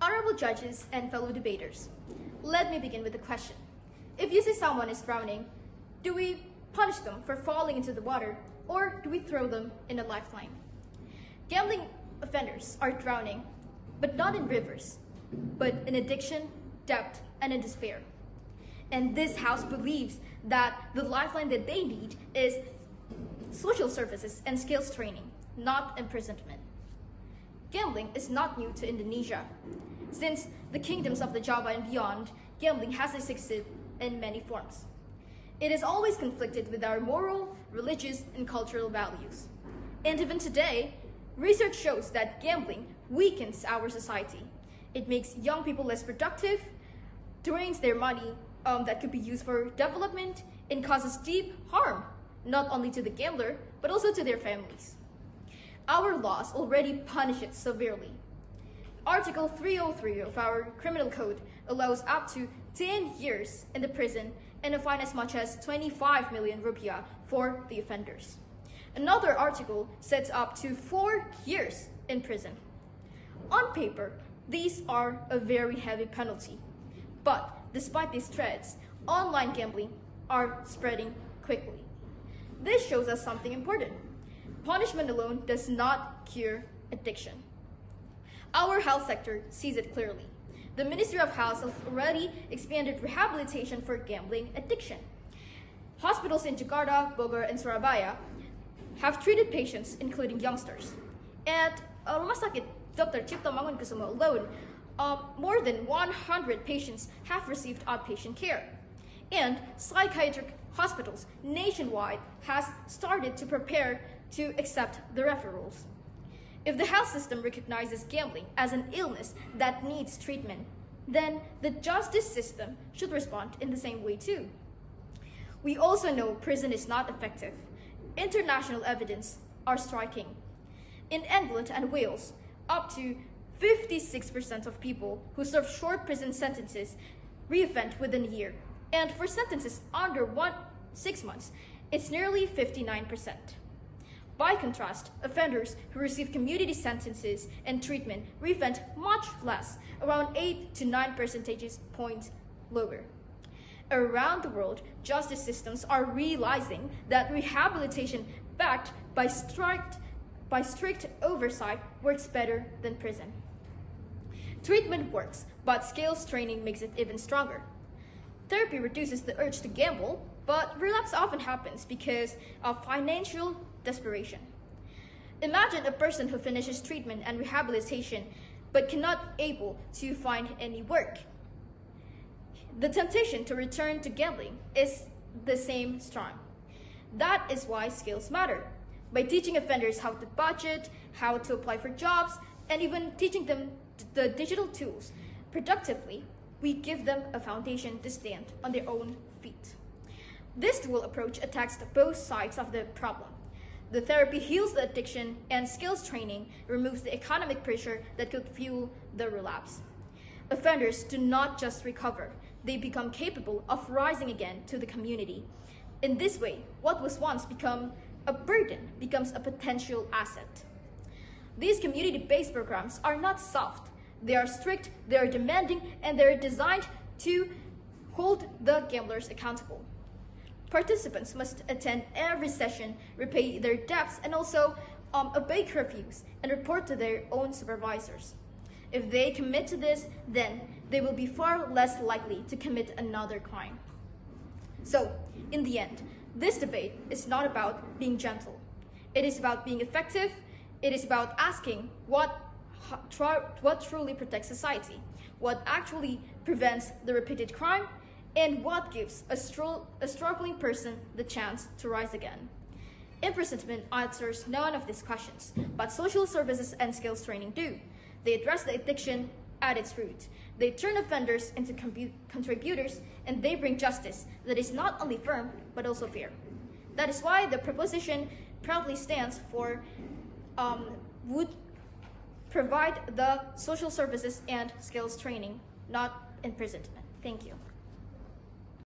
Honorable judges and fellow debaters, let me begin with a question. If you see someone is drowning, do we punish them for falling into the water, or do we throw them in a lifeline? Gambling offenders are drowning, but not in rivers, but in addiction, debt, and in despair. And this house believes that the lifeline that they need is social services and skills training, not imprisonment. Gambling is not new to Indonesia. Since the kingdoms of the Java and beyond, gambling has existed in many forms. It has always conflicted with our moral, religious, and cultural values. And even today, research shows that gambling weakens our society. It makes young people less productive, drains their money that could be used for development, and causes deep harm, not only to the gambler, but also to their families. Our laws already punish it severely. Article 303 of our criminal code allows up to 10 years in the prison and a fine as much as 25 million rupiah for the offenders. Another article sets up to 4 years in prison. On paper, these are a very heavy penalty. But despite these threats, online gambling are spreading quickly. This shows us something important. Punishment alone does not cure addiction. Our health sector sees it clearly. The Ministry of Health has already expanded rehabilitation for gambling addiction. Hospitals in Jakarta, Bogor, and Surabaya have treated patients, including youngsters. At Rumah Sakit Dr. Cipto Mangunkusumo alone, more than 100 patients have received outpatient care. And psychiatric hospitals nationwide has started to prepare to accept the referrals. If the health system recognizes gambling as an illness that needs treatment, then the justice system should respond in the same way too. We also know prison is not effective. International evidence are striking. In England and Wales, up to 56% of people who serve short prison sentences reoffend within a year. And for sentences under 6 months, it's nearly 59%. By contrast, offenders who receive community sentences and treatment reoffend much less, around 8 to 9 percentage points lower. Around the world, justice systems are realizing that rehabilitation backed by strict oversight works better than prison. Treatment works, but skills training makes it even stronger. Therapy reduces the urge to gamble, but relapse often happens because of financial desperation. Imagine a person who finishes treatment and rehabilitation but cannot able to find any work. The temptation to return to gambling is the same strong. That is why skills matter. By teaching offenders how to budget, how to apply for jobs, and even teaching them the digital tools productively, we give them a foundation to stand on their own feet. This dual approach attacks both sides of the problem. The therapy heals the addiction, and skills training removes the economic pressure that could fuel the relapse. Offenders do not just recover, they become capable of rising again to the community. In this way, what was once become a burden becomes a potential asset. These community-based programs are not soft. They are strict, they are demanding, and they are designed to hold the gamblers accountable. Participants must attend every session, repay their debts, and also obey curfews and report to their own supervisors. If they commit to this, then they will be far less likely to commit another crime. So, in the end, this debate is not about being gentle. It is about being effective. It is about asking what truly protects society, what actually prevents the repeated crime, and what gives a struggling person the chance to rise again. Imprisonment answers none of these questions, but social services and skills training do. They address the addiction at its root. They turn offenders into contributors, and they bring justice that is not only firm, but also fair. That is why the proposition proudly stands for would provide the social services and skills training, not imprisonment. Thank you.